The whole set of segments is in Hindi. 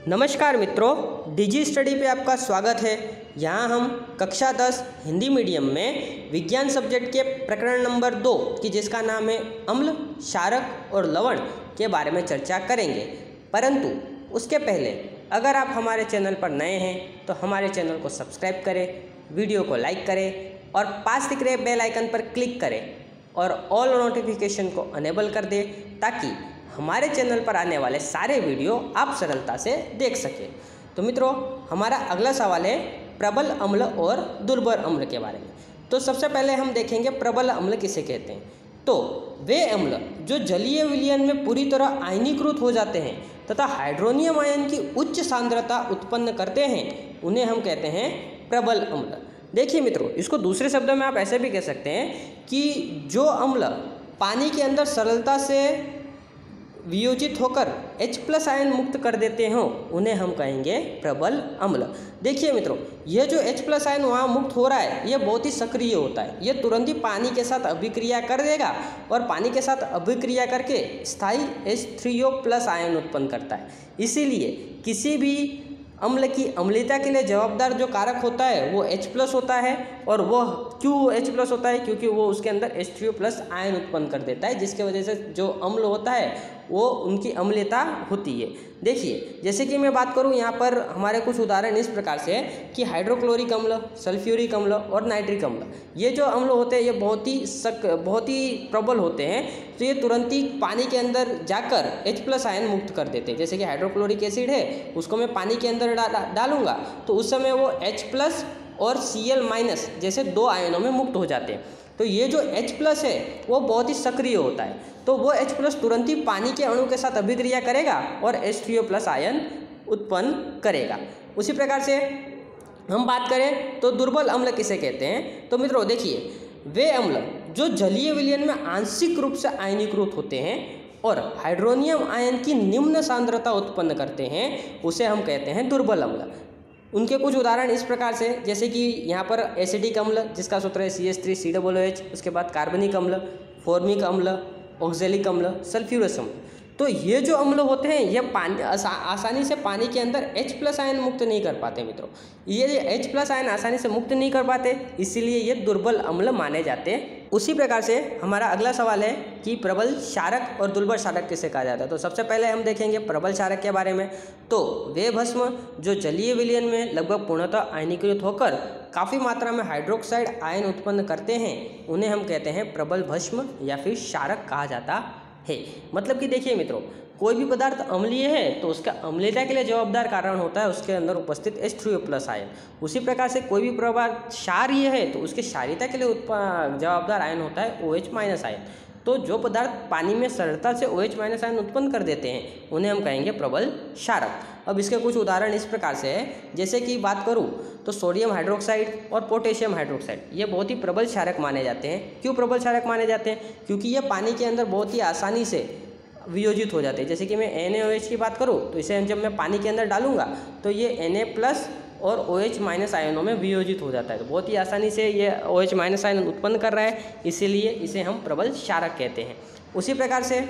नमस्कार मित्रों, डिजी स्टडी पे आपका स्वागत है। यहाँ हम कक्षा 10 हिंदी मीडियम में विज्ञान सब्जेक्ट के प्रकरण नंबर 2 की जिसका नाम है अम्ल, क्षारक और लवण के बारे में चर्चा करेंगे। परंतु उसके पहले अगर आप हमारे चैनल पर नए हैं तो हमारे चैनल को सब्सक्राइब करें, वीडियो को लाइक करें और पास दिख रहे बेल आइकन पर क्लिक करें और ऑल नोटिफिकेशन को अनेबल कर दें ताकि हमारे चैनल पर आने वाले सारे वीडियो आप सरलता से देख सकें। तो मित्रों, हमारा अगला सवाल है प्रबल अम्ल और दुर्बल अम्ल के बारे में। तो सबसे पहले हम देखेंगे प्रबल अम्ल किसे कहते हैं। तो वे अम्ल जो जलीय विलयन में पूरी तरह आयनीकृत हो जाते हैं तथा हाइड्रोनियम आयन की उच्च सांद्रता उत्पन्न करते हैं, उन्हें हम कहते हैं प्रबल अम्ल। देखिए मित्रों, इसको दूसरे शब्दों में आप ऐसे भी कह सकते हैं कि जो अम्ल पानी के अंदर सरलता से वियोजित होकर H+ आयन मुक्त कर देते हो उन्हें हम कहेंगे प्रबल अम्ल। देखिए मित्रों, यह जो H+ आयन वहाँ मुक्त हो रहा है यह बहुत ही सक्रिय होता है। यह तुरंत ही पानी के साथ अभिक्रिया कर देगा और पानी के साथ अभिक्रिया करके स्थायी H3O+ आयन उत्पन्न करता है। इसीलिए किसी भी अम्ल की अम्लता के लिए जवाबदार जो कारक होता है वो H+ होता है। और वह क्यों H+ होता है? क्योंकि वो उसके अंदर H3O+ आयन उत्पन्न कर देता है, जिसके वजह से जो अम्ल होता है वो उनकी अम्लता होती है। देखिए, जैसे कि मैं बात करूं यहाँ पर हमारे कुछ उदाहरण इस प्रकार से है कि हाइड्रोक्लोरिक अम्ल, सल्फ्यूरिक अम्ल और नाइट्रिक अम्ल, ये जो अम्ल होते हैं ये बहुत ही प्रबल होते हैं। तो ये तुरंत ही पानी के अंदर जाकर H+ आयन मुक्त कर देते हैं। जैसे कि हाइड्रोक्लोरिक एसिड है, उसको मैं पानी के अंदर डालूंगा तो उस समय वो H+ और Cl- जैसे दो आयनों में मुक्त हो जाते हैं। तो ये जो H+ है वो बहुत ही सक्रिय होता है। तो वो H+ तुरंत ही पानी के अणु के साथ अभिक्रिया करेगा और H3O+ आयन उत्पन्न करेगा। उसी प्रकार से हम बात करें तो दुर्बल अम्ल किसे कहते हैं। तो मित्रों देखिए, वे अम्ल जो जलीय विलयन में आंशिक रूप से आयनीकृत होते हैं और हाइड्रोनियम आयन की निम्न सांद्रता उत्पन्न करते हैं उसे हम कहते हैं दुर्बल अम्ल। उनके कुछ उदाहरण इस प्रकार से, जैसे कि यहाँ पर एसिडिक अम्ल जिसका सूत्र है CH3COOH, उसके बाद कार्बनिक अम्ल, फॉर्मिक अम्ल, ऑक्जेलिक अम्ल, सल्फ्यूरस अम्ल। तो ये जो अम्ल होते हैं ये पानी आसानी से पानी के अंदर H+ आयन मुक्त नहीं कर पाते मित्रों। ये H+ आयन आसानी से मुक्त नहीं कर पाते, इसीलिए ये दुर्बल अम्ल माने जाते हैं। उसी प्रकार से हमारा अगला सवाल है कि प्रबल क्षारक और दुर्बल क्षारक किसे कहा जाता है। तो सबसे पहले हम देखेंगे प्रबल क्षारक के बारे में। तो वे भस्म जो जलीय विलयन में लगभग पूर्णतः आयनीकृत होकर काफ़ी मात्रा में हाइड्रोक्साइड आयन उत्पन्न करते हैं, उन्हें हम कहते हैं प्रबल भस्म या फिर क्षारक कहा जाता है। मतलब कि देखिए मित्रों, कोई भी पदार्थ अम्लीय है तो उसका अम्लता के लिए जवाबदार कारण होता है उसके अंदर उपस्थित H3O+ आयन। उसी प्रकार से कोई भी पदार्थ क्षारीय है तो उसके क्षारीयता के लिए जवाबदार आयन होता है OH- आयन। तो जो पदार्थ पानी में सरलता से OH- आयन उत्पन्न कर देते हैं उन्हें हम कहेंगे प्रबल क्षारक। अब इसके कुछ उदाहरण इस प्रकार से है, जैसे कि बात करूं तो सोडियम हाइड्रोक्साइड और पोटेशियम हाइड्रोक्साइड ये बहुत ही प्रबल क्षारक माने जाते हैं। क्यों प्रबल क्षारक माने जाते हैं? क्योंकि ये पानी के अंदर बहुत ही आसानी से वियोजित हो जाते हैं। जैसे कि मैं NaOH की बात करूं तो इसे जब मैं पानी के अंदर डालूंगा तो ये Na+ और OH- आयनों में वियोजित हो जाता है। तो बहुत ही आसानी से ये OH- आयन उत्पन्न कर रहा है, इसीलिए इसे हम प्रबल क्षारक कहते हैं। उसी प्रकार से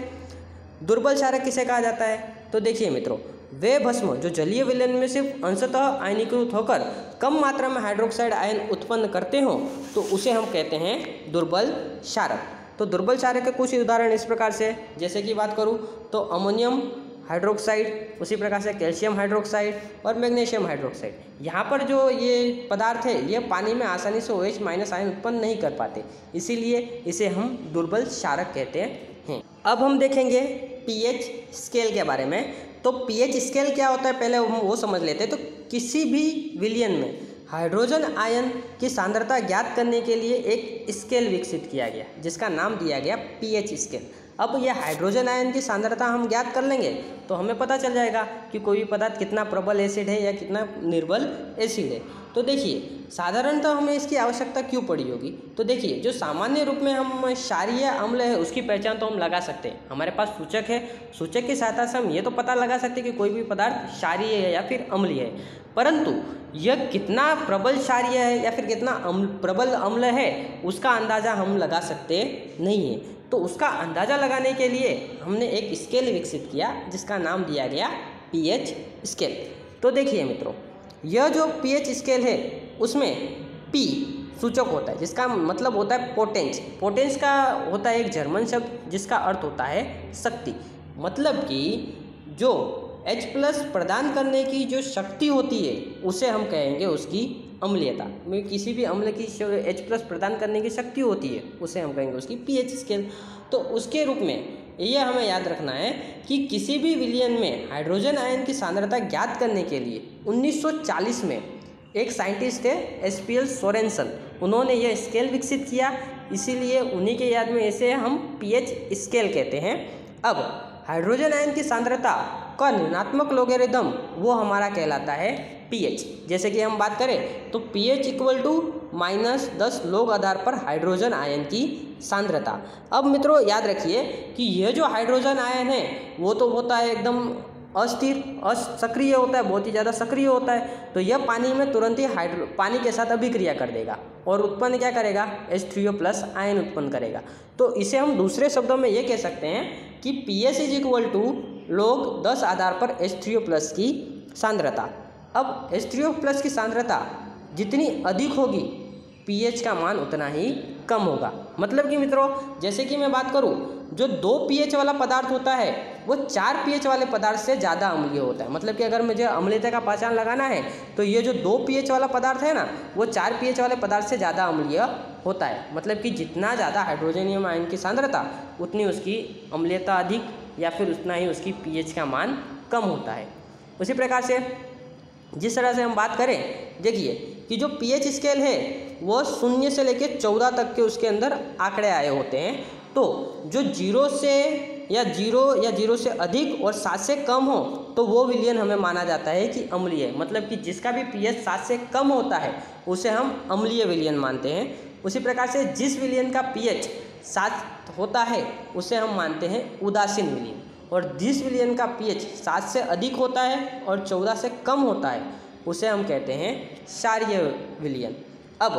दुर्बल क्षारक किसे कहा जाता है। तो देखिए मित्रों, वे भस्म जो जलीय विलयन में सिर्फ अंशतः आयनीकृत होकर कम मात्रा में हाइड्रोक्साइड आयन उत्पन्न करते हो तो उसे हम कहते हैं दुर्बल क्षारक। तो दुर्बल क्षारक के कुछ उदाहरण इस प्रकार से, जैसे कि बात करूं तो अमोनियम हाइड्रोक्साइड, उसी प्रकार से कैल्शियम हाइड्रोक्साइड और मैग्नीशियम हाइड्रोक्साइड। यहाँ पर जो ये पदार्थ है ये पानी में आसानी से OH- आयन उत्पन्न नहीं कर पाते, इसीलिए इसे हम दुर्बल क्षारक कहते हैं। अब हम देखेंगे pH स्केल के बारे में। तो pH स्केल क्या होता है पहले हम वो समझ लेते हैं। तो किसी भी विलयन में हाइड्रोजन आयन की सांद्रता ज्ञात करने के लिए एक स्केल विकसित किया गया जिसका नाम दिया गया pH स्केल। अब यह हाइड्रोजन आयन की सांद्रता हम ज्ञात कर लेंगे तो हमें पता चल जाएगा कि कोई भी पदार्थ कितना प्रबल एसिड है या कितना निर्बल एसिड है। तो देखिए, साधारणतः हमें इसकी आवश्यकता क्यों पड़ी होगी। तो देखिए, जो सामान्य रूप में हम क्षारीय अम्ल है उसकी पहचान तो हम लगा सकते हैं। हमारे पास सूचक है, सूचक की सहायता से हम ये तो पता लगा सकते हैं कि कोई भी पदार्थ क्षारीय है या फिर अम्लीय है, परंतु यह कितना प्रबल क्षारीय है या फिर कितना प्रबल अम्ल है उसका अंदाज़ा हम लगा सकते नहीं है। तो उसका अंदाज़ा लगाने के लिए हमने एक स्केल विकसित किया जिसका नाम दिया गया पीएच स्केल। तो देखिए मित्रों, यह जो पीएच स्केल है उसमें पी सूचक होता है, जिसका मतलब होता है पोटेंस। पोटेंस का होता है एक जर्मन शब्द जिसका अर्थ होता है शक्ति। मतलब कि जो H प्लस प्रदान करने की जो शक्ति होती है उसे हम कहेंगे उसकी अम्लीयता। में किसी भी अम्ल की H प्लस प्रदान करने की शक्ति होती है उसे हम कहेंगे उसकी पीएच स्केल। तो उसके रूप में यह हमें याद रखना है कि किसी भी विलयन में हाइड्रोजन आयन की सांद्रता ज्ञात करने के लिए 1940 में एक साइंटिस्ट थे SPL सोरेनसन, उन्होंने यह स्केल विकसित किया, इसीलिए उन्हीं के याद में इसे हम पीएच स्केल कहते हैं। अब हाइड्रोजन आयन की सांद्रता का ऋणात्मक लोगेरिथम वो हमारा कहलाता है पीएच। जैसे कि हम बात करें तो पीएच इक्वल टू -10 लोग आधार पर हाइड्रोजन आयन की सांद्रता। अब मित्रों याद रखिए कि यह जो हाइड्रोजन आयन है वो तो होता है एकदम अस्थिर, असक्रिय होता है, बहुत ही ज़्यादा सक्रिय होता है। तो यह पानी में तुरंत ही पानी के साथ अभिक्रिया कर देगा और उत्पन्न क्या करेगा, H3O+ आयन उत्पन्न करेगा। तो इसे हम दूसरे शब्दों में ये कह सकते हैं कि pH is equal to log 10 आधार पर H3O+ की सांद्रता। अब H3O+ की सांद्रता जितनी अधिक होगी pH का मान उतना ही कम होगा। मतलब कि मित्रों जैसे कि मैं बात करूं, जो 2 pH वाला पदार्थ होता है वो 4 pH वाले पदार्थ से ज़्यादा अम्लीय होता है। मतलब कि अगर मुझे अम्लीयता का पहचान लगाना है तो ये जो 2 pH वाला पदार्थ है ना वो 4 pH वाले पदार्थ से ज़्यादा अम्लीय होता है। मतलब कि जितना ज़्यादा हाइड्रोजनियम आयन की सांद्रता उतनी उसकी अम्लीयता अधिक या फिर उतना ही उसकी pH का मान कम होता है। उसी प्रकार से जिस तरह से हम बात करें, देखिए कि जो पीएच स्केल है वो 0 से लेकर 14 तक के उसके अंदर आंकड़े आए होते हैं। तो जो 0 से अधिक और 7 से कम हो तो वो विलयन हमें माना जाता है कि अम्लीय है। मतलब कि जिसका भी पीएच 7 से कम होता है उसे हम अम्लीय विलयन मानते हैं। उसी प्रकार से जिस विलयन का पीएच 7 होता है उसे हम मानते हैं उदासीन विलयन, और जिस विलयन का पीएच 7 से अधिक होता है और 14 से कम होता है उसे हम कहते हैं क्षारीय विलयन। अब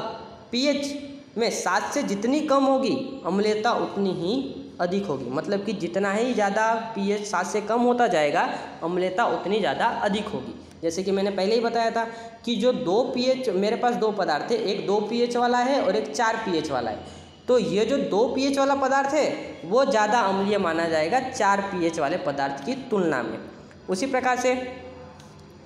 पीएच में 7 से जितनी कम होगी अम्लीयता उतनी ही अधिक होगी। मतलब कि जितना ही ज़्यादा पीएच 7 से कम होता जाएगा अम्लीयता उतनी ज़्यादा अधिक होगी। जैसे कि मैंने पहले ही बताया था कि जो 2 pH, मेरे पास 2 पदार्थ है, एक 2 pH वाला है और एक 4 pH वाला है। तो ये जो 2 pH वाला पदार्थ है वो ज़्यादा अम्लीय माना जाएगा 4 pH वाले पदार्थ की तुलना में। उसी प्रकार से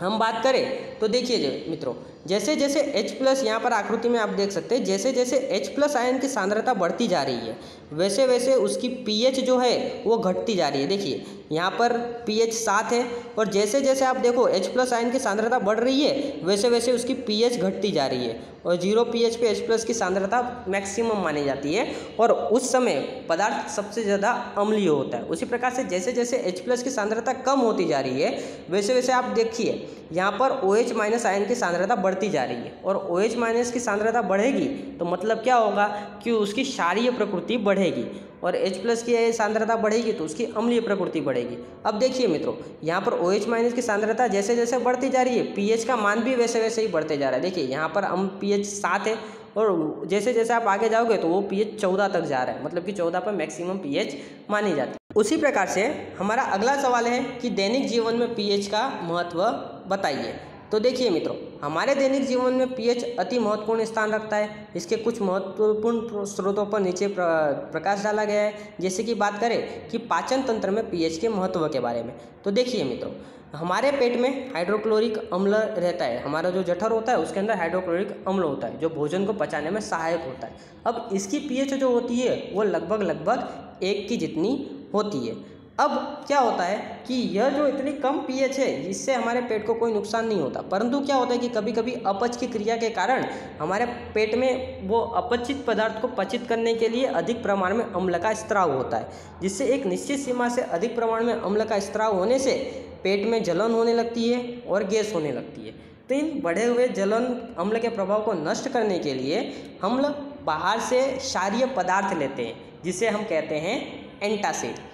हम बात करें तो देखिए मित्रों, जैसे जैसे H+ यहाँ पर आकृति में आप देख सकते हैं, जैसे जैसे H+ आयन की सांद्रता बढ़ती जा रही है वैसे वैसे उसकी pH जो है वो घटती जा रही है। देखिए यहाँ पर pH 7 है और जैसे जैसे आप देखो H+ आयन की सांद्रता बढ़ रही है वैसे वैसे उसकी pH घटती जा रही है और 0 pH पे H+ की सांद्रता मैक्सिमम मानी जाती है और उस समय पदार्थ सबसे ज़्यादा अम्लीय होता है। उसी प्रकार से जैसे जैसे H+ की सांद्रता कम होती जा रही है वैसे वैसे आप देखिए यहाँ पर OH- आयन की सांद्रता बढ़ती जा रही है और OH- की सांद्रता बढ़ेगी तो मतलब क्या होगा कि उसकी क्षारीय प्रकृति बढ़ेगी और H+ की सांद्रता बढ़ेगी तो उसकी अम्लीय प्रकृति बढ़ेगी। अब देखिए मित्रों, यहाँ पर OH- की सांद्रता जैसे जैसे बढ़ती जा रही है pH का मान भी वैसे वैसे ही बढ़ते जा रहा है। देखिए यहाँ पर pH 7 है और जैसे जैसे आप आगे जाओगे तो वो pH 14 तक जा रहा है। मतलब कि 14 पर मैक्सिमम pH मानी जाती है। उसी प्रकार से हमारा अगला सवाल है कि दैनिक जीवन में pH का महत्व बताइए। तो देखिए मित्रों, हमारे दैनिक जीवन में pH अति महत्वपूर्ण स्थान रखता है। इसके कुछ महत्वपूर्ण स्रोतों पर नीचे प्रकाश डाला गया है। जैसे कि बात करें कि पाचन तंत्र में pH के महत्व के बारे में, तो देखिए मित्रों, हमारे पेट में हाइड्रोक्लोरिक अम्ल रहता है। हमारा जो जठर होता है उसके अंदर हाइड्रोक्लोरिक अम्ल होता है जो भोजन को पचाने में सहायक होता है। अब इसकी pH जो होती है वो लगभग 1 की जितनी होती है। अब क्या होता है कि यह जो इतनी कम pH है इससे हमारे पेट को कोई नुकसान नहीं होता, परंतु क्या होता है कि कभी कभी अपच की क्रिया के कारण हमारे पेट में वो अपचित पदार्थ को पचित करने के लिए अधिक प्रमाण में अम्ल का स्त्राव होता है, जिससे एक निश्चित सीमा से अधिक प्रमाण में अम्ल का स्त्राव होने से पेट में जलन होने लगती है और गैस होने लगती है। तो इन बढ़े हुए जलन अम्ल के प्रभाव को नष्ट करने के लिए हम बाहर से क्षारीय पदार्थ लेते हैं जिसे हम कहते हैं एंटासिड।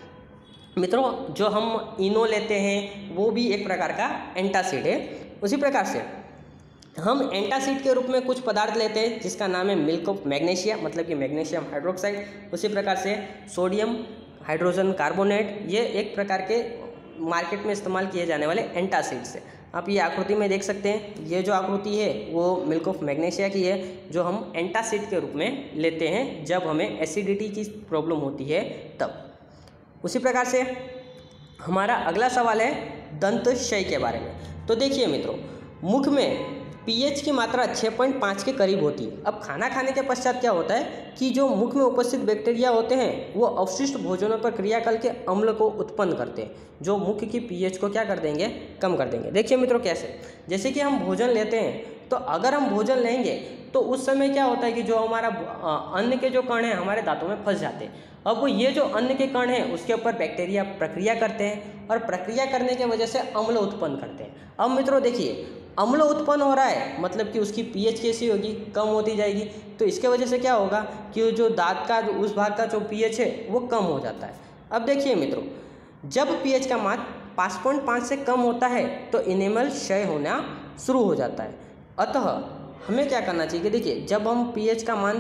मित्रों, जो हम इनो लेते हैं वो भी एक प्रकार का एंटासिड है। उसी प्रकार से हम एंटासिड के रूप में कुछ पदार्थ लेते हैं जिसका नाम है मिल्क ऑफ मैग्नीशिया, मतलब कि मैग्नीशियम हाइड्रोक्साइड। उसी प्रकार से सोडियम हाइड्रोजन कार्बोनेट, ये एक प्रकार के मार्केट में इस्तेमाल किए जाने वाले एंटासिड्स है। आप ये आकृति में देख सकते हैं, ये जो आकृति है वो मिल्क ऑफ मैग्नीशिया की है, जो हम एंटासिड के रूप में लेते हैं जब हमें एसिडिटी की प्रॉब्लम होती है तब। उसी प्रकार से हमारा अगला सवाल है दंत क्षय के बारे में। तो देखिए मित्रों, मुख में पीएच की मात्रा 6.5 के करीब होती है। अब खाना खाने के पश्चात क्या होता है कि जो मुख में उपस्थित बैक्टीरिया होते हैं वो अवशिष्ट भोजनों पर क्रिया करके अम्ल को उत्पन्न करते हैं, जो मुख की पीएच को क्या कर देंगे, कम कर देंगे। देखिए मित्रों कैसे, जैसे कि हम भोजन लेते हैं, तो अगर हम भोजन लेंगे तो उस समय क्या होता है कि जो हमारा अन्न के जो कण हैं हमारे दांतों में फंस जाते हैं। अब ये जो अन्न के कण हैं उसके ऊपर बैक्टीरिया प्रक्रिया करते हैं और प्रक्रिया करने की वजह से अम्ल उत्पन्न करते हैं। अब मित्रों देखिए, अम्ल उत्पन्न हो रहा है मतलब कि उसकी पीएच कैसी होगी, कम होती जाएगी। तो इसके वजह से क्या होगा कि जो दांत का उस भाग का जो पीएच है वो कम हो जाता है। अब देखिए मित्रों, जब पीएच का मान 5.5 से कम होता है तो इनेमल क्षय होना शुरू हो जाता है। अतः हमें क्या करना चाहिए कि देखिए, जब हम पीएच का मान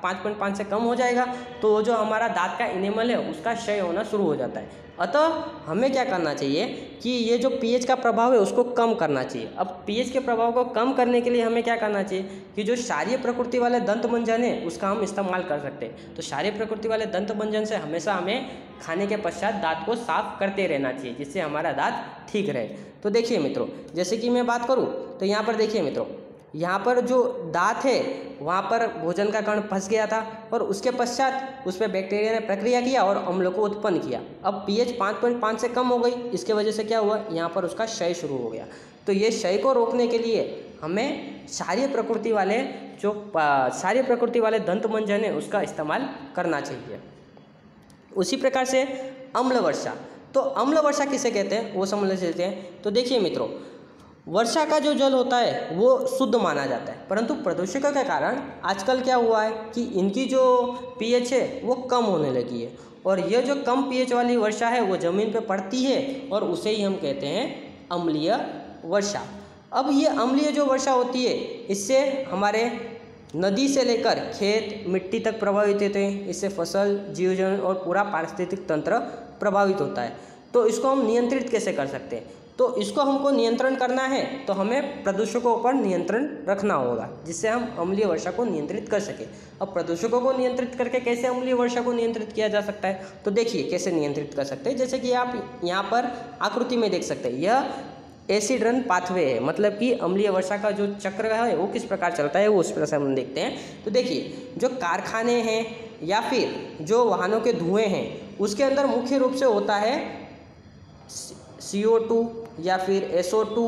5.5 से कम हो जाएगा तो जो हमारा दांत का इनेमल है उसका क्षय होना शुरू हो जाता है। अतः हमें क्या करना चाहिए कि ये जो पीएच का प्रभाव है उसको कम करना चाहिए। अब पीएच के प्रभाव को कम करने के लिए हमें क्या करना चाहिए कि जो क्षारीय प्रकृति वाले दंत मंजन है उसका हम इस्तेमाल कर सकते हैं। तो क्षारीय प्रकृति वाले दंत मंजन से हमेशा हमें खाने के पश्चात दांत को साफ करते रहना चाहिए, जिससे हमारा दांत ठीक रहे। तो देखिए मित्रों, जैसे कि मैं बात करूँ तो यहाँ पर देखिए मित्रों, यहाँ पर जो दांत है वहाँ पर भोजन का कण फंस गया था और उसके पश्चात उस पर बैक्टीरिया ने प्रक्रिया किया और अम्ल को उत्पन्न किया। अब पीएच 5.5 से कम हो गई, इसके वजह से क्या हुआ, यहाँ पर उसका क्षय शुरू हो गया। तो ये क्षय को रोकने के लिए हमें क्षारीय प्रकृति वाले दंत मंजन है उसका इस्तेमाल करना चाहिए। उसी प्रकार से अम्ल वर्षा, तो अम्ल वर्षा किसे कहते हैं वो समझ लेते हैं। तो देखिए मित्रों, वर्षा का जो जल होता है वो शुद्ध माना जाता है, परंतु प्रदूषकों के कारण आजकल क्या हुआ है कि इनकी जो पीएच है वो कम होने लगी है और यह जो कम पीएच वाली वर्षा है वो ज़मीन पे पड़ती है और उसे ही हम कहते हैं अम्लीय वर्षा। अब ये अम्लीय जो वर्षा होती है इससे हमारे नदी से लेकर खेत मिट्टी तक प्रभावित होते हैं। इससे फसल, जीव जंतु और पूरा पारिस्थितिक तंत्र प्रभावित होता है। तो इसको हम नियंत्रित कैसे कर सकते हैं, तो इसको हमको नियंत्रण करना है तो हमें प्रदूषकों पर नियंत्रण रखना होगा, जिससे हम अम्लीय वर्षा को नियंत्रित कर सकें। अब प्रदूषकों को नियंत्रित करके कैसे अम्लीय वर्षा को नियंत्रित किया जा सकता है, तो देखिए कैसे नियंत्रित कर सकते हैं। जैसे कि आप यहाँ पर आकृति में देख सकते हैं, यह एसिड रन पाथवे है, मतलब कि अम्लीय वर्षा का जो चक्र है वो किस प्रकार चलता है वो उस प्रकार से हम देखते हैं। तो देखिए, जो कारखाने हैं या फिर जो वाहनों के धुएँ हैं उसके अंदर मुख्य रूप से होता है CO2 या फिर SO2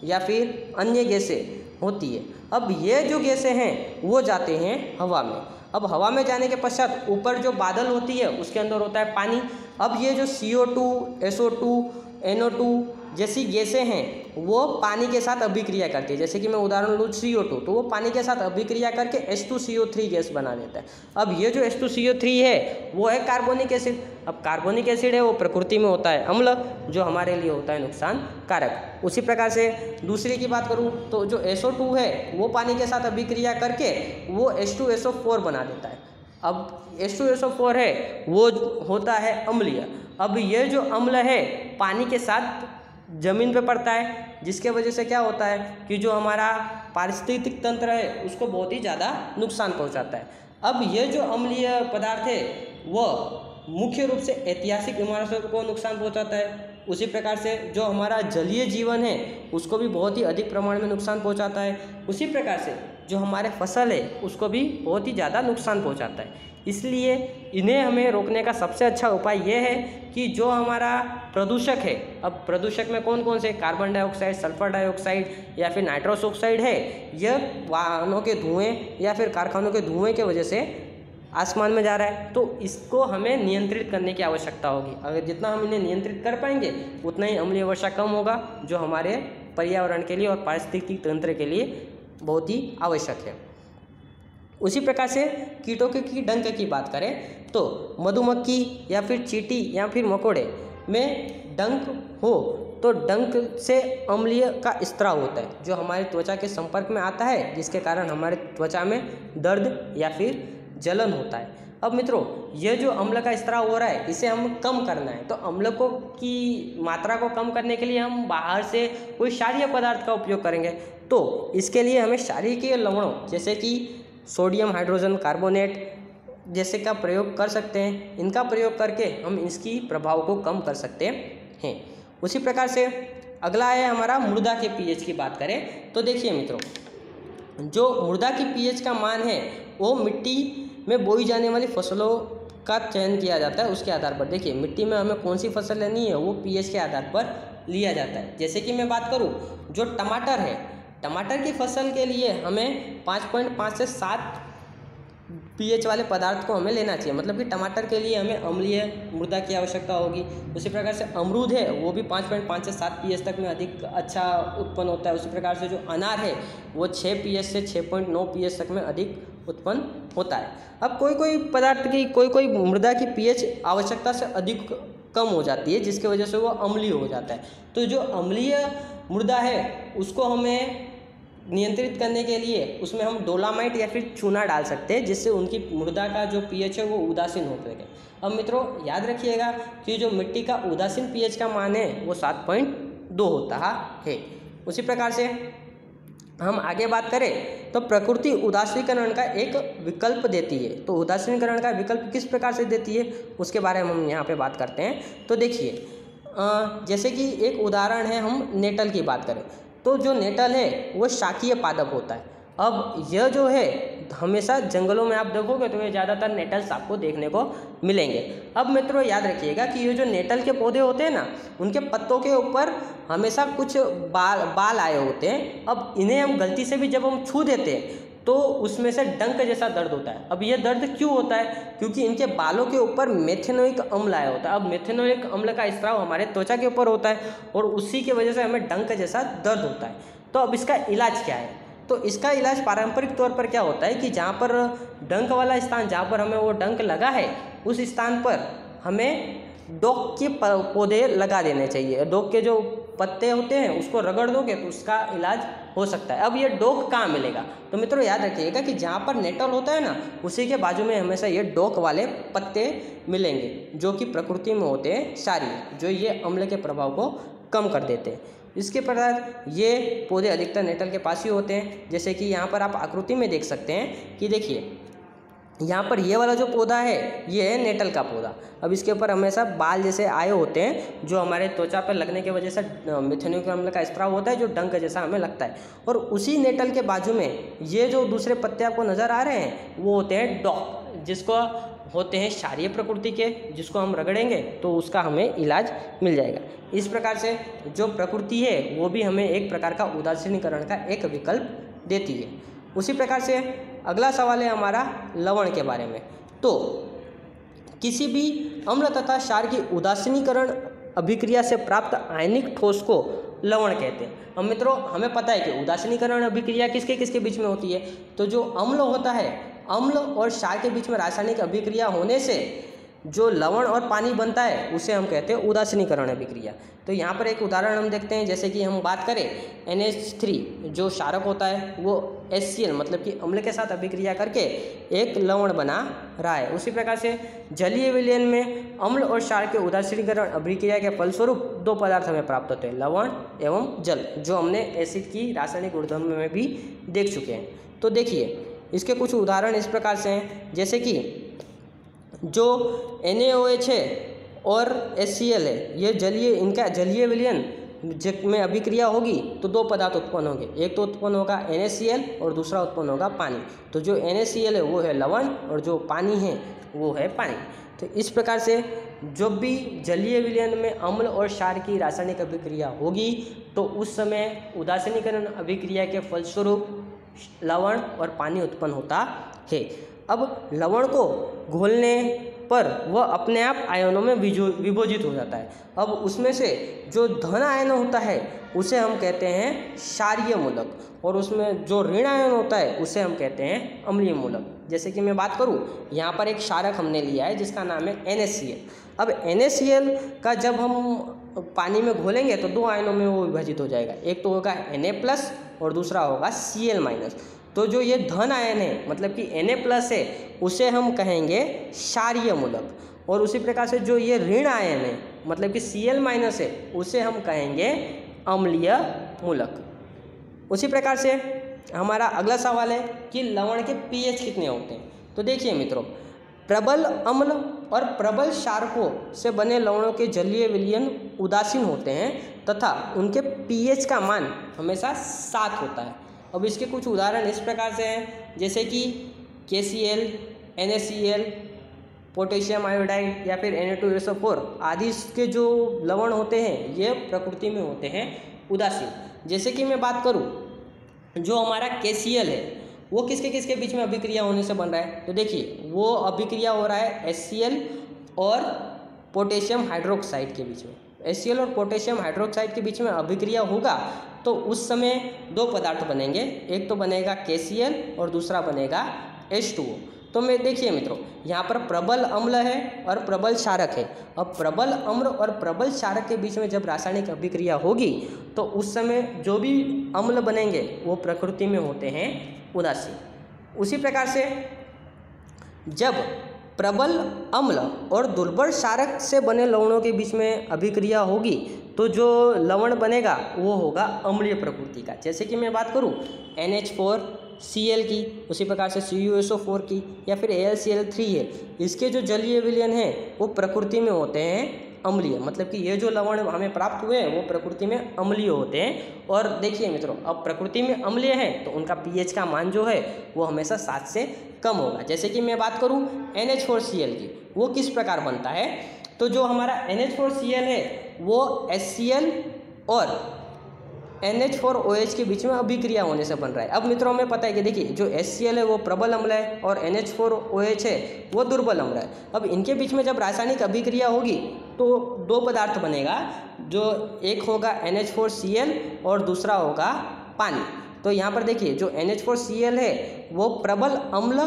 या फिर अन्य गैसें होती है। अब ये जो गैसें हैं वो जाते हैं हवा में। अब हवा में जाने के पश्चात ऊपर जो बादल होती है उसके अंदर होता है पानी। अब ये जो CO2, SO2, NO2 जैसी गैसें हैं वो पानी के साथ अभिक्रिया करती है। जैसे कि मैं उदाहरण लूँ CO2, तो वो पानी के साथ अभिक्रिया करके H2CO3 गैस बना देता है। अब ये जो H2CO3 है वो है कार्बोनिक एसिड। अब कार्बोनिक एसिड है वो प्रकृति में होता है अम्ल, जो हमारे लिए होता है नुकसान कारक। उसी प्रकार से दूसरी की बात करूँ तो जो SO2 है वो पानी के साथ अभिक्रिया करके वो H2SO4 बना देता है। अब H2SO4 है वो होता है अम्लीय। अब ये जो अम्ल है पानी के साथ ज़मीन पे पड़ता है, जिसके वजह से क्या होता है कि जो हमारा पारिस्थितिक तंत्र है उसको बहुत ही ज़्यादा नुकसान पहुंचाता है। अब ये जो अम्लीय पदार्थ है वह मुख्य रूप से ऐतिहासिक इमारतों को नुकसान पहुंचाता है। उसी प्रकार से जो हमारा जलीय जीवन है उसको भी बहुत ही अधिक प्रमाण में नुकसान पहुंचाता है। उसी प्रकार से जो हमारे फसल है उसको भी बहुत ही ज़्यादा नुकसान पहुंचाता है। इसलिए इन्हें हमें रोकने का सबसे अच्छा उपाय यह है कि जो हमारा प्रदूषक है, अब प्रदूषक में कौन कौन से, कार्बन डाइऑक्साइड, सल्फर डाइऑक्साइड या फिर नाइट्रस ऑक्साइड है, यह वाहनों के धुएँ या फिर कारखानों के धुएँ की वजह से आसमान में जा रहा है। तो इसको हमें नियंत्रित करने की आवश्यकता होगी। अगर जितना हम इन्हें नियंत्रित कर पाएंगे उतना ही अम्लीय वर्षा कम होगा, जो हमारे पर्यावरण के लिए और पारिस्थितिक तंत्र के लिए बहुत ही आवश्यक है। उसी प्रकार से कीटों के डंक की बात करें तो मधुमक्खी या फिर चींटी या फिर मकोड़े में डंक हो तो डंक से अम्लीय का स्त्राव होता है, जो हमारे त्वचा के संपर्क में आता है, जिसके कारण हमारे त्वचा में दर्द या फिर जलन होता है। अब मित्रों ये जो अम्ल का स्त्राव हो रहा है इसे हम कम करना है, तो अम्ल को की मात्रा को कम करने के लिए हम बाहर से कोई क्षारीय पदार्थ का उपयोग करेंगे। तो इसके लिए हमें क्षारीय लवणों जैसे कि सोडियम हाइड्रोजन कार्बोनेट जैसे का प्रयोग कर सकते हैं। इनका प्रयोग करके हम इसकी प्रभाव को कम कर सकते हैं। उसी प्रकार से अगला है हमारा मृदा के पीएच की बात करें तो देखिए मित्रों, जो मृदा की पीएच का मान है वो मिट्टी में बोई जाने वाली फसलों का चयन किया जाता है। उसके आधार पर देखिए मिट्टी में हमें कौन सी फसल लेनी है वो पीएच के आधार पर लिया जाता है। जैसे कि मैं बात करूँ जो टमाटर है, टमाटर की फसल के लिए हमें 5.5 से 7 पीएच वाले पदार्थ को हमें लेना चाहिए, मतलब कि टमाटर के लिए हमें अम्लीय मृदा की आवश्यकता होगी। उसी प्रकार से अमरूद है वो भी 5.5 से 7 पीएच तक में अधिक अच्छा उत्पन्न होता है। उसी प्रकार से जो अनार है वो 6 पीएच से 6.9 पीएच तक में अधिक उत्पन्न होता है। अब कोई पदार्थ की कोई मृदा की पीएच आवश्यकता से अधिक कम हो जाती है जिसकी वजह से वो अम्लीय हो जाता है। तो जो अम्लीय मृदा है उसको हमें नियंत्रित करने के लिए उसमें हम डोलामाइट या फिर चूना डाल सकते हैं जिससे उनकी मृदा का जो पीएच है वो उदासीन हो सके। अब मित्रों याद रखिएगा कि जो मिट्टी का उदासीन पीएच का मान है वो 7.2 होता है। उसी प्रकार से हम आगे बात करें तो प्रकृति उदासीकरण का एक विकल्प देती है। तो उदासीकरण का विकल्प किस प्रकार से देती है उसके बारे में हम यहाँ पे बात करते हैं। तो देखिए जैसे कि एक उदाहरण है, हम नेटल की बात करें तो जो नेटल है वो शाकीय पादप होता है। अब यह जो है हमेशा जंगलों में आप देखोगे तो ये ज़्यादातर नेटल्स आपको देखने को मिलेंगे। अब मित्रों याद रखिएगा कि ये जो नेटल के पौधे होते हैं ना उनके पत्तों के ऊपर हमेशा कुछ बाल आए होते हैं। अब इन्हें हम गलती से भी जब हम छू देते हैं तो उसमें से डंक जैसा दर्द होता है। अब ये दर्द क्यों होता है? क्योंकि इनके बालों के ऊपर मेथेनोइक अम्ल आया होता है। अब मेथेनोइक अम्ल का स्त्राव हमारे त्वचा के ऊपर होता है और उसी की वजह से हमें डंक जैसा दर्द होता है। तो अब इसका इलाज क्या है? तो इसका इलाज पारंपरिक तौर पर क्या होता है कि जहाँ पर डंक वाला स्थान, जहाँ पर हमें वो डंक लगा है उस स्थान पर हमें डोक के पौधे लगा देने चाहिए। डोक के जो पत्ते होते हैं उसको रगड़ दोगे तो उसका इलाज हो सकता है। अब ये डोक कहाँ मिलेगा? तो मित्रों याद रखिएगा कि जहाँ पर नेटल होता है ना उसी के बाजू में हमेशा ये डोक वाले पत्ते मिलेंगे जो कि प्रकृति में होते हैं क्षारीय, जो ये अम्ल के प्रभाव को कम कर देते हैं। इसके प्रकार ये पौधे अधिकतर नेटल के पास ही होते हैं। जैसे कि यहाँ पर आप आकृति में देख सकते हैं कि देखिए यहाँ पर ये वाला जो पौधा है ये है नेटल का पौधा। अब इसके ऊपर हमेशा बाल जैसे आए होते हैं जो हमारे त्वचा पर लगने की वजह से मेथेनोइक अम्ल का स्त्राव होता है जो डंक जैसा हमें लगता है। और उसी नेटल के बाजू में ये जो दूसरे पत्ते आपको नज़र आ रहे हैं वो होते हैं डॉक, जिसको होते हैं क्षारीय प्रकृति के, जिसको हम रगड़ेंगे तो उसका हमें इलाज मिल जाएगा। इस प्रकार से जो प्रकृति है वो भी हमें एक प्रकार का उदासीनीकरण का एक विकल्प देती है। उसी प्रकार से अगला सवाल है हमारा लवण के बारे में। तो किसी भी अम्ल तथा क्षार की उदासीनीकरण अभिक्रिया से प्राप्त आयनिक ठोस को लवण कहते हैं। अब मित्रों हमें पता है कि उदासीनीकरण अभिक्रिया किसके किसके बीच में होती है? तो जो अम्ल होता है, अम्ल और क्षार के बीच में रासायनिक अभिक्रिया होने से जो लवण और पानी बनता है उसे हम कहते हैं उदासीनीकरण अभिक्रिया। तो यहाँ पर एक उदाहरण हम देखते हैं। जैसे कि हम बात करें NH3 जो क्षारक होता है वो HCl मतलब कि अम्ल के साथ अभिक्रिया करके एक लवण बना रहा है। उसी प्रकार से जलीय विलयन में अम्ल और क्षार के उदासीनीकरण अभिक्रिया के फलस्वरूप दो पदार्थ हमें प्राप्त होते हैं, लवण एवं जल, जो हमने एसिड की रासायनिक गुणधर्म में भी देख चुके हैं। तो देखिए इसके कुछ उदाहरण इस प्रकार से हैं। जैसे कि जो NaOH है और HCl है ये जलीय, इनका जलीय विलयन में अभिक्रिया होगी तो दो पदार्थ उत्पन्न होंगे। एक तो उत्पन्न होगा NaCl और दूसरा उत्पन्न होगा पानी। तो जो NaCl है वो है लवण और जो पानी है वो है पानी। तो इस प्रकार से जब भी जलीय विलयन में अम्ल और क्षार की रासायनिक अभिक्रिया होगी तो उस समय उदासीनीकरण अभिक्रिया के फलस्वरूप लवण और पानी उत्पन्न होता है। अब लवण को घोलने पर वह अपने आप आयनों में विभोजित हो जाता है। अब उसमें से जो धन आयन होता है उसे हम कहते हैं क्षारीय मूलक और उसमें जो ऋण आयन होता है उसे हम कहते हैं अम्लीय मूलक। जैसे कि मैं बात करूं, यहाँ पर एक क्षारक हमने लिया है जिसका नाम है NaCl। अब NaCl का जब हम पानी में घोलेंगे तो दो आयनों में वो विभाजित हो जाएगा। एक तो होगा Na+ और दूसरा होगा Cl-। तो जो ये धन आयन है मतलब कि Na+ है उसे हम कहेंगे क्षारीय मूलक, और उसी प्रकार से जो ये ऋण आयन है मतलब कि Cl- है उसे हम कहेंगे अम्लीय मूलक। उसी प्रकार से हमारा अगला सवाल है कि लवण के pH कितने होते हैं। तो देखिए मित्रों, प्रबल अम्ल और प्रबल क्षारकों से बने लवणों के जलीय विलयन उदासीन होते हैं तथा उनके pH का मान हमेशा 7 होता है। अब इसके कुछ उदाहरण इस प्रकार से हैं, जैसे कि KCl, NaCl, पोटेशियम आयोडाइड या फिर Na2SO4 आदि के जो लवण होते हैं ये प्रकृति में होते हैं उदासीन। जैसे कि मैं बात करूं, जो हमारा KCl है वो किसके किसके बीच में अभिक्रिया होने से बन रहा है। तो देखिए वो अभिक्रिया हो रहा है HCl और पोटेशियम हाइड्रोक्साइड के बीच में। HCl और पोटेशियम हाइड्रोक्साइड के बीच में अभिक्रिया होगा तो उस समय दो पदार्थ बनेंगे, एक तो बनेगा KCl और दूसरा बनेगा H2O। तो मैं देखिए मित्रों, यहाँ पर प्रबल अम्ल है और प्रबल क्षारक है। अब प्रबल अम्ल और प्रबल क्षारक के बीच में जब रासायनिक अभिक्रिया होगी तो उस समय जो भी अम्ल बनेंगे वो प्रकृति में होते हैं उदासीन। उसी प्रकार से जब प्रबल अम्ल और दुर्बल क्षारक से बने लवणों के बीच में अभिक्रिया होगी तो जो लवण बनेगा वो होगा अम्लीय प्रकृति का। जैसे कि मैं बात करूँ NH4Cl की, उसी प्रकार से CuSO4 की या फिर AlCl3 है, इसके जो जलीय विलयन है वो प्रकृति में होते हैं अम्लीय, मतलब कि ये जो लवण हमें प्राप्त हुए हैं वो प्रकृति में अम्लीय होते हैं। और देखिए मित्रों, अब प्रकृति में अम्लीय है तो उनका pH का मान जो है वो हमेशा 7 से कम होगा। जैसे कि मैं बात करूं NH4Cl की, वो किस प्रकार बनता है, तो जो हमारा NH4Cl है वो HCl और NH4OH के बीच में अभिक्रिया होने से बन रहा है। अब मित्रों हमें पता है कि देखिए जो HCl है वो प्रबल अम्ल है और NH4OH है वो दुर्बल अम्ल है। अब इनके बीच में जब रासायनिक अभिक्रिया होगी तो दो पदार्थ बनेगा, जो एक होगा NH4Cl और दूसरा होगा पानी। तो यहाँ पर देखिए जो NH4Cl है वो प्रबल अम्ल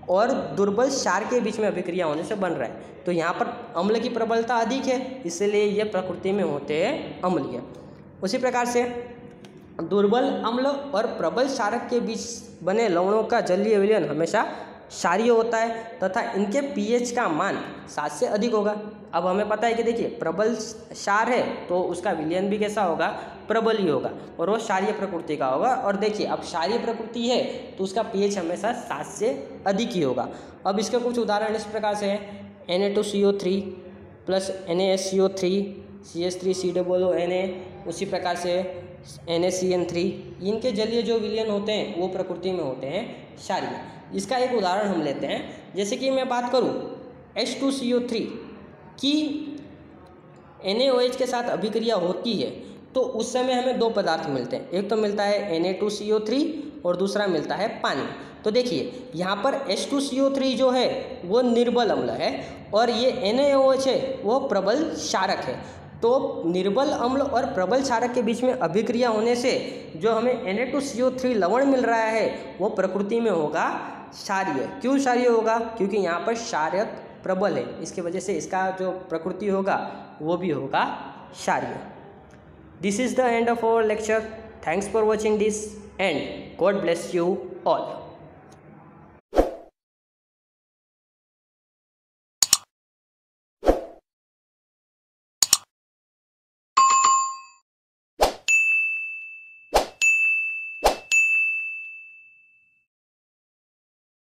और दुर्बल क्षार के बीच में अभिक्रिया होने से बन रहा है। तो यहाँ पर अम्ल की प्रबलता अधिक है, इसलिए ये प्रकृति में होते हैं अम्लीय। उसी प्रकार से दुर्बल अम्ल और प्रबल क्षारक के बीच बने लवणों का जलीय विलयन हमेशा क्षारीय होता है तथा इनके pH का मान 7 से अधिक होगा। अब हमें पता है कि देखिए प्रबल क्षार है तो उसका विलयन भी कैसा होगा, प्रबल ही होगा और वो क्षारीय प्रकृति का होगा। और देखिए अब क्षारीय प्रकृति है तो उसका pH हमेशा 7 से अधिक ही होगा। अब इसके कुछ उदाहरण इस प्रकार से हैं, Na2CO3 प्लस NaSCO3 CH3COONA, उसी प्रकार से NaCN3, इनके जलीय जो विलयन होते हैं वो प्रकृति में होते हैं क्षारीय। इसका एक उदाहरण हम लेते हैं, जैसे कि मैं बात करूं H2CO3 की NaOH के साथ अभिक्रिया होती है तो उस समय हमें दो पदार्थ मिलते हैं, एक तो मिलता है Na2CO3 और दूसरा मिलता है पानी। तो देखिए यहाँ पर H2CO3 जो है वो निर्बल अम्ल है और ये NaOH है वो प्रबल क्षारक है। तो निर्बल अम्ल और प्रबल क्षारक के बीच में अभिक्रिया होने से जो हमें Na2CO3 लवण मिल रहा है वो प्रकृति में होगा क्षारीय। क्यों क्षारीय होगा, क्योंकि यहाँ पर क्षारक प्रबल है, इसकी वजह से इसका जो प्रकृति होगा वो भी होगा क्षारीय। This is the end of our lecture. Thanks for watching this and God bless you all.